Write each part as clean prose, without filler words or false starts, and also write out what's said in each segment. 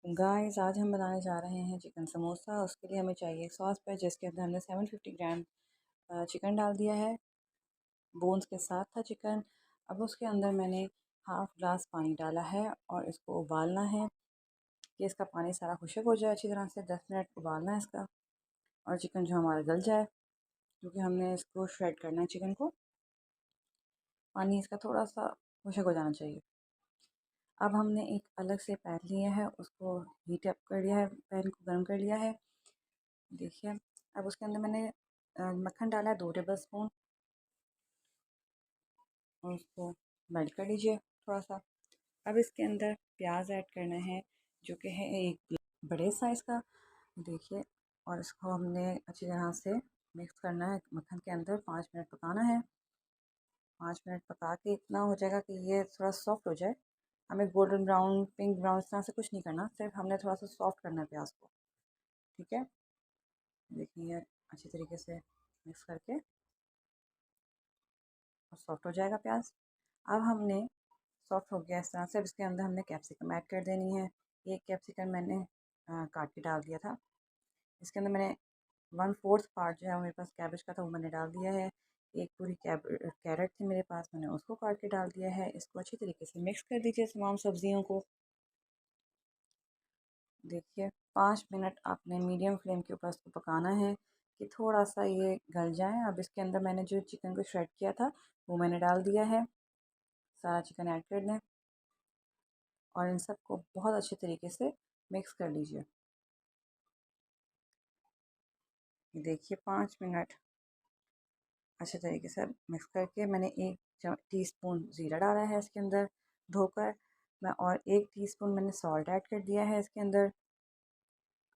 Guys आज हम बनाने जा रहे हैं चिकन समोसा। उसके लिए हमें चाहिए एक सॉस पैन जिसके अंदर हमने 750 ग्राम चिकन डाल दिया है। बोन्स के साथ था चिकन। अब उसके अंदर मैंने हाफ ग्लास पानी डाला है और इसको उबालना है कि इसका पानी सारा खुश्क हो जाए अच्छी तरह से। 10 मिनट उबालना है इसका और चिकन जो हमारा गल जाए, क्योंकि हमने इसको श्रेड करना है चिकन को। पानी इसका थोड़ा सा खुश्क हो जाना चाहिए। अब हमने एक अलग से पैन लिया है, उसको हीट अप कर लिया है, पैन को गर्म कर लिया है। देखिए, अब उसके अंदर मैंने मक्खन डाला है 2 टेबल स्पून और उसको मेल्ट कर लीजिए थोड़ा सा। अब इसके अंदर प्याज ऐड करना है जो कि है एक बड़े साइज़ का। देखिए, और इसको हमने अच्छी तरह से मिक्स करना है मक्खन के अंदर। 5 मिनट पकाना है। 5 मिनट पका के इतना हो जाएगा कि ये थोड़ा सॉफ्ट हो जाए। हमें गोल्डन ब्राउन, पिंक ब्राउन इस तरह से कुछ नहीं करना, सिर्फ हमने थोड़ा सा सॉफ्ट करना है प्याज को। ठीक है, देखिए अच्छी तरीके से मिक्स करके और सॉफ्ट हो जाएगा प्याज। अब हमने सॉफ्ट हो गया इस तरह से। अब इसके अंदर हमने कैप्सिकम ऐड कर देनी है। एक कैप्सिकम मैंने काट के डाल दिया था। इसके अंदर मैंने 1/4 पार्ट जो है वो मेरे पास कैबेज का था, वो मैंने डाल दिया है। एक पूरी कैरेट थी मेरे पास, मैंने उसको काट के डाल दिया है। इसको अच्छी तरीके से मिक्स कर दीजिए तमाम सब्जियों को। देखिए, 5 मिनट आपने मीडियम फ्लेम के ऊपर इसको पकाना है कि थोड़ा सा ये गल जाए। अब इसके अंदर मैंने जो चिकन को श्रेड किया था वो मैंने डाल दिया है। सारा चिकन ऐड कर दें और इन सबको बहुत अच्छे तरीके से मिक्स कर लीजिए। देखिए, 5 मिनट अच्छे तरीके से मिक्स करके मैंने 1 टीस्पून ज़ीरा डाला है इसके अंदर धोकर मैं, और 1 टीस्पून मैंने सॉल्ट ऐड कर दिया है इसके अंदर।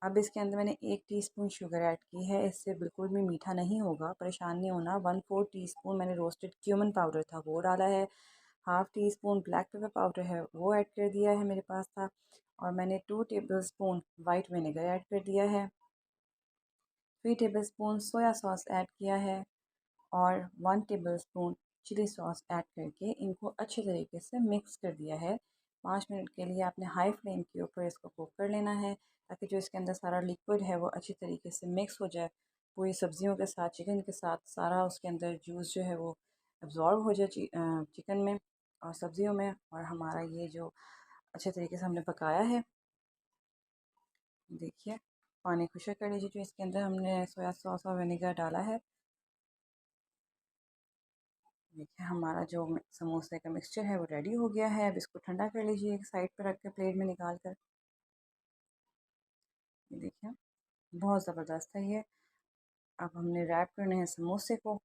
अब इसके अंदर मैंने 1 टीस्पून शुगर ऐड की है। इससे बिल्कुल भी मीठा नहीं होगा, परेशान नहीं होना। 1/4 टीस्पून मैंने रोस्टेड क्यूमन पाउडर था वो डाला है। Half tea spoon black pepper powder है वो ऐड कर दिया है, मेरे पास था। और मैंने 2 table spoon white vinegar add कर दिया है। 3 table spoon soya sauce add किया है और 1 table spoon chilli sauce add करके इनको अच्छे तरीके से मिक्स कर दिया है। 5 मिनट के लिए आपने हाई फ्लेम के ऊपर इसको कुक कर लेना है, ताकि जो इसके अंदर सारा लिक्विड है वो अच्छी तरीके से मिक्स हो जाए पूरी सब्जियों के साथ, चिकन के साथ। सारा उसके अंदर जूस जो है वो एब्जॉर्ब हो जाए चिकन में और सब्जियों में। और हमारा ये जो अच्छे तरीके से हमने पकाया है, देखिए पानी खुश्क कर लीजिए जो इसके अंदर हमने सोया सॉस और विनेगर डाला है। देखिए, हमारा जो समोसे का मिक्सचर है वो रेडी हो गया है। अब इसको ठंडा कर लीजिए एक साइड पर रख के प्लेट में निकाल कर। ये देखिए, बहुत ज़बरदस्त है ये। अब हमने रैप करने हैं समोसे को।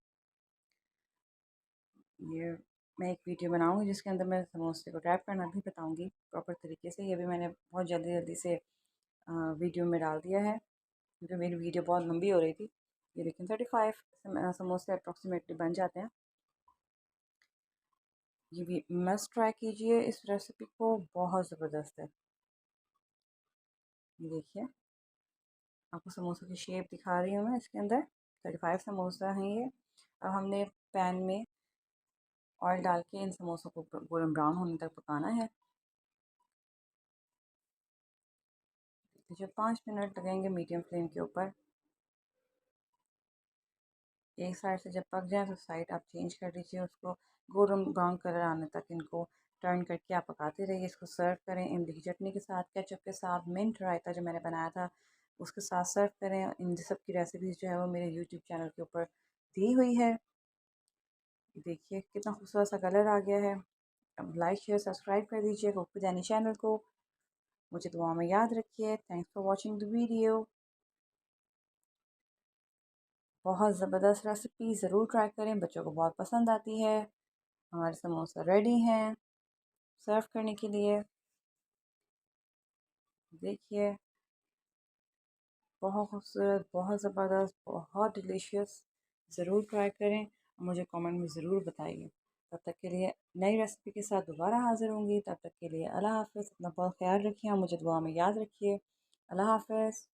ये मैं एक वीडियो बनाऊंगी जिसके अंदर मैं समोसे को रैप करना भी बताऊंगी प्रॉपर तरीके से। ये भी मैंने बहुत जल्दी जल्दी से वीडियो में डाल दिया है क्योंकि मेरी वीडियो बहुत लंबी हो रही थी। ये लेकिन 35 समोसे अप्रॉक्सीमेटली बन जाते हैं। ये भी मस्ट ट्राई कीजिए, इस रेसिपी को बहुत ज़बरदस्त है। ये देखिए, आपको समोसों की शेप दिखा रही हूँ मैं। इसके अंदर 35 समोसा हैं ये। अब हमने पैन में ऑयल डाल के इन समोसों को गोल्डन ब्राउन होने तक पकाना है। जो 5 मिनट लगेंगे मीडियम फ्लेम के ऊपर। एक साइड से जब पक जाए तो साइड आप चेंज कर दीजिए उसको। गोल्डन ब्राउन कलर आने तक इनको टर्न करके आप पकाते रहिए। इसको सर्व करें इमली की चटनी के साथ, केचप के साथ, मिंट रायता जो मैंने बनाया था उसके साथ सर्व करें। इन सब की रेसिपीज़ जो है वो मेरे यूट्यूब चैनल के ऊपर दी हुई है। देखिए, कितना खूबसूरत सा कलर आ गया है। अब लाइक शेयर सब्सक्राइब कर दीजिए कुक विद एनी चैनल को। मुझे दुआ में याद रखिए। Thanks for watching the video. बहुत ज़बरदस्त रेसिपी, ज़रूर ट्राई करें, बच्चों को बहुत पसंद आती है। हमारे समोसा रेडी हैं सर्व करने के लिए। देखिए, बहुत खूबसूरत, बहुत ज़बरदस्त, बहुत डिलीशियस। ज़रूर ट्राई करें और मुझे कमेंट में ज़रूर बताइए। तब तक के लिए नई रेसिपी के साथ दोबारा हाज़िर होंगी। तब तक के लिए अल्लाह हाफ़िज़। अपना बहुत ख्याल रखिए और मुझे दुआ में याद रखिए। अल्लाह हाफ़िज़।